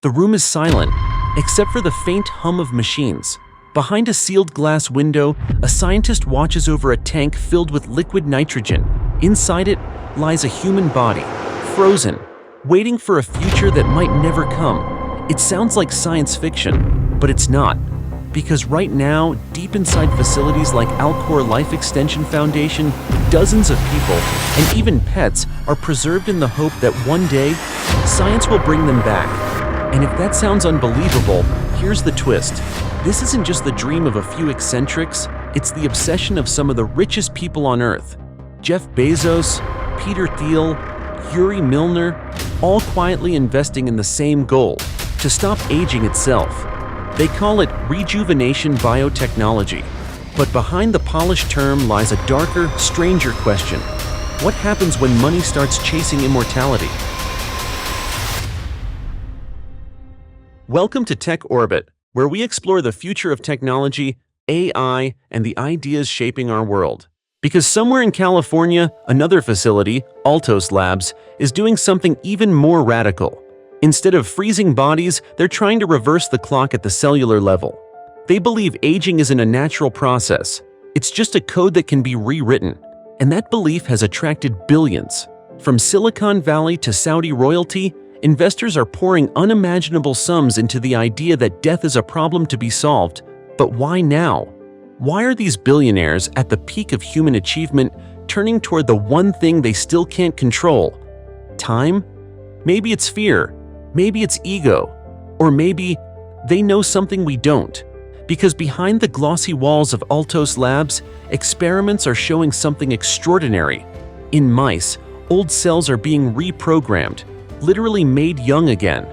The room is silent, except for the faint hum of machines. Behind a sealed glass window, a scientist watches over a tank filled with liquid nitrogen. Inside it lies a human body, frozen, waiting for a future that might never come. It sounds like science fiction, but it's not. Because right now, deep inside facilities like Alcor Life Extension Foundation, dozens of people, and even pets, are preserved in the hope that one day, science will bring them back. And if that sounds unbelievable, here's the twist. This isn't just the dream of a few eccentrics, it's the obsession of some of the richest people on Earth. Jeff Bezos, Peter Thiel, Yuri Milner, all quietly investing in the same goal, to stop aging itself. They call it rejuvenation biotechnology. But behind the polished term lies a darker, stranger question. What happens when money starts chasing immortality? Welcome to Tech Orbit, where we explore the future of technology, AI, and the ideas shaping our world. Because somewhere in California, another facility, Altos Labs, is doing something even more radical. Instead of freezing bodies, they're trying to reverse the clock at the cellular level. They believe aging isn't a natural process. It's just a code that can be rewritten. And that belief has attracted billions. From Silicon Valley to Saudi royalty, investors are pouring unimaginable sums into the idea that death is a problem to be solved. But why now? Why are these billionaires at the peak of human achievement turning toward the one thing they still can't control? Time? Maybe it's fear. Maybe it's ego. Or maybe they know something we don't. Because behind the glossy walls of Altos Labs, experiments are showing something extraordinary. In mice, old cells are being reprogrammed, literally made young again.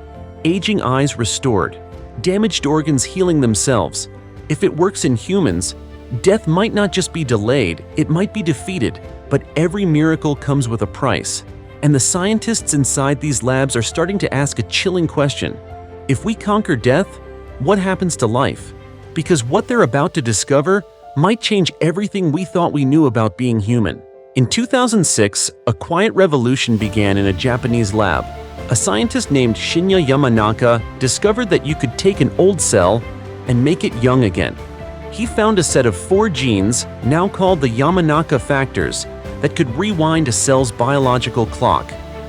Aging eyes restored, damaged organs healing themselves. If it works in humans, death might not just be delayed, it might be defeated. But every miracle comes with a price. And the scientists inside these labs are starting to ask a chilling question. If we conquer death, what happens to life? Because what they're about to discover might change everything we thought we knew about being human. In 2006, a quiet revolution began in a Japanese lab. A scientist named Shinya Yamanaka discovered that you could take an old cell and make it young again. He found a set of 4 genes, now called the Yamanaka factors, that could rewind a cell's biological clock.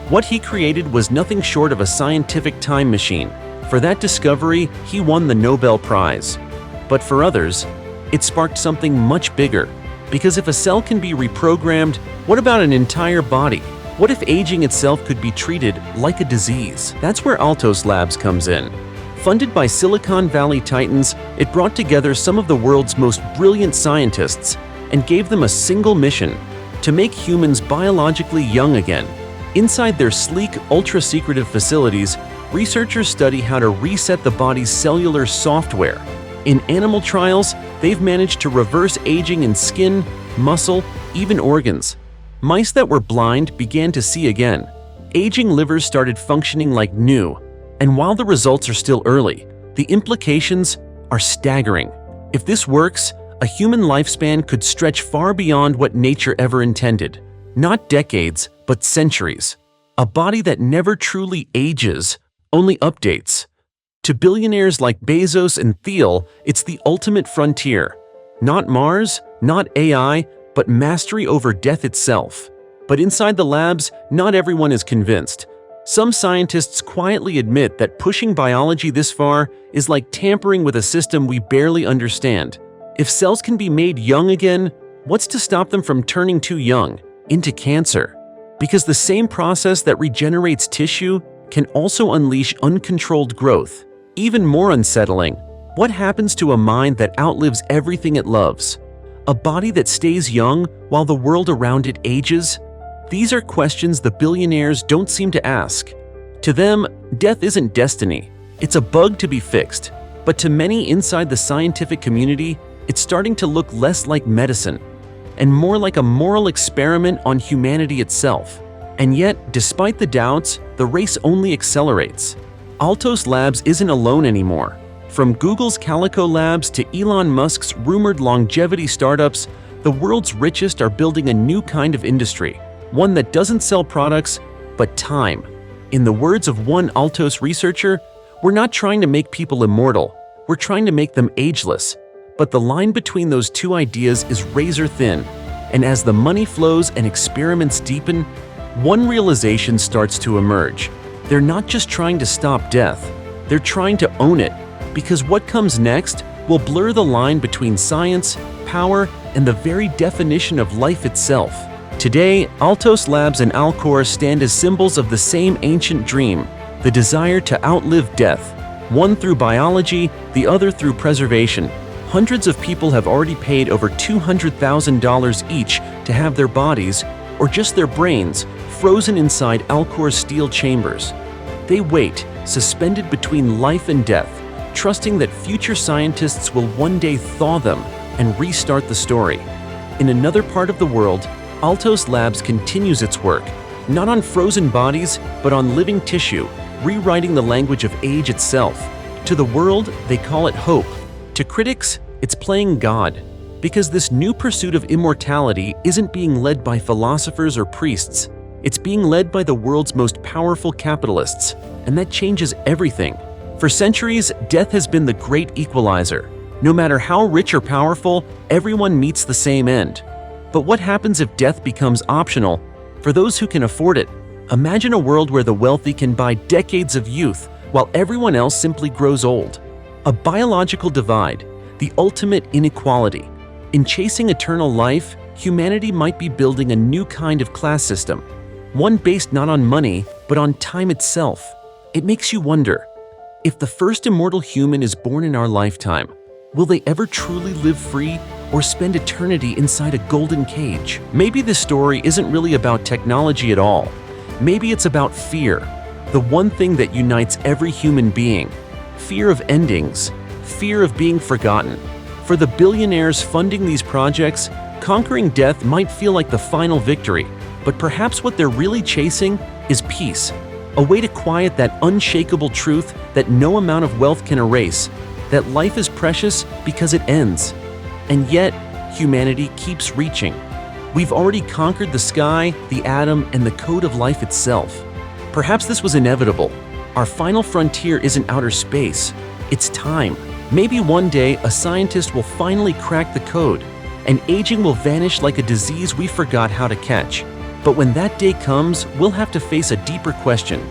What he created was nothing short of a scientific time machine. For that discovery, he won the Nobel Prize. But for others, it sparked something much bigger. Because if a cell can be reprogrammed, what about an entire body? What if aging itself could be treated like a disease? That's where Altos Labs comes in. Funded by Silicon Valley titans, it brought together some of the world's most brilliant scientists and gave them a single mission: to make humans biologically young again. Inside their sleek, ultra-secretive facilities, researchers study how to reset the body's cellular software. In animal trials, they've managed to reverse aging in skin, muscle, even organs. Mice that were blind began to see again. Aging livers started functioning like new. And while the results are still early, the implications are staggering. If this works, a human lifespan could stretch far beyond what nature ever intended. Not decades, but centuries. A body that never truly ages, only updates. To billionaires like Bezos and Thiel, it's the ultimate frontier. Not Mars, not AI, but mastery over death itself. But inside the labs, not everyone is convinced. Some scientists quietly admit that pushing biology this far is like tampering with a system we barely understand. If cells can be made young again, what's to stop them from turning too young, into cancer? Because the same process that regenerates tissue can also unleash uncontrolled growth. Even more unsettling, what happens to a mind that outlives everything it loves? A body that stays young while the world around it ages? These are questions the billionaires don't seem to ask. To them, death isn't destiny. It's a bug to be fixed. But to many inside the scientific community, it's starting to look less like medicine and more like a moral experiment on humanity itself. And yet, despite the doubts, the race only accelerates. Altos Labs isn't alone anymore. From Google's Calico Labs to Elon Musk's rumored longevity startups, the world's richest are building a new kind of industry. One that doesn't sell products, but time. In the words of one Altos researcher, We're not trying to make people immortal, we're trying to make them ageless. But the line between those two ideas is razor thin, and as the money flows and experiments deepen, one realization starts to emerge. They're not just trying to stop death, they're trying to own it, because what comes next will blur the line between science, power, and the very definition of life itself. Today, Altos Labs and Alcor stand as symbols of the same ancient dream, the desire to outlive death, one through biology, the other through preservation. Hundreds of people have already paid over $200,000 each to have their bodies, or just their brains, frozen inside Alcor's steel chambers. They wait, suspended between life and death, trusting that future scientists will one day thaw them and restart the story. In another part of the world, Altos Labs continues its work, not on frozen bodies, but on living tissue, rewriting the language of age itself. To the world, they call it hope. To critics, it's playing God, because this new pursuit of immortality isn't being led by philosophers or priests. It's being led by the world's most powerful capitalists, and that changes everything. For centuries, death has been the great equalizer. No matter how rich or powerful, everyone meets the same end. But what happens if death becomes optional for those who can afford it? Imagine a world where the wealthy can buy decades of youth while everyone else simply grows old. A biological divide, the ultimate inequality. In chasing eternal life, humanity might be building a new kind of class system, one based not on money, but on time itself. It makes you wonder, if the first immortal human is born in our lifetime, will they ever truly live free or spend eternity inside a golden cage? Maybe this story isn't really about technology at all. Maybe it's about fear, the one thing that unites every human being. Fear of endings, fear of being forgotten. For the billionaires funding these projects, conquering death might feel like the final victory, but perhaps what they're really chasing is peace, a way to quiet that unshakable truth that no amount of wealth can erase, that life is precious because it ends. And yet, humanity keeps reaching. We've already conquered the sky, the atom, and the code of life itself. Perhaps this was inevitable. Our final frontier isn't outer space, it's time. Maybe one day a scientist will finally crack the code, and aging will vanish like a disease we forgot how to catch. But when that day comes, we'll have to face a deeper question.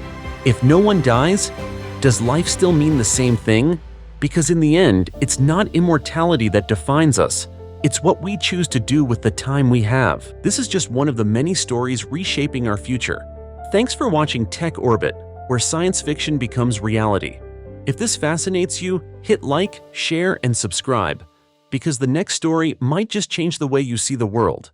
If no one dies, does life still mean the same thing? Because in the end, it's not immortality that defines us. It's what we choose to do with the time we have. This is just one of the many stories reshaping our future. Thanks for watching Tech Orbit, where science fiction becomes reality. If this fascinates you, hit like, share, and subscribe, because the next story might just change the way you see the world.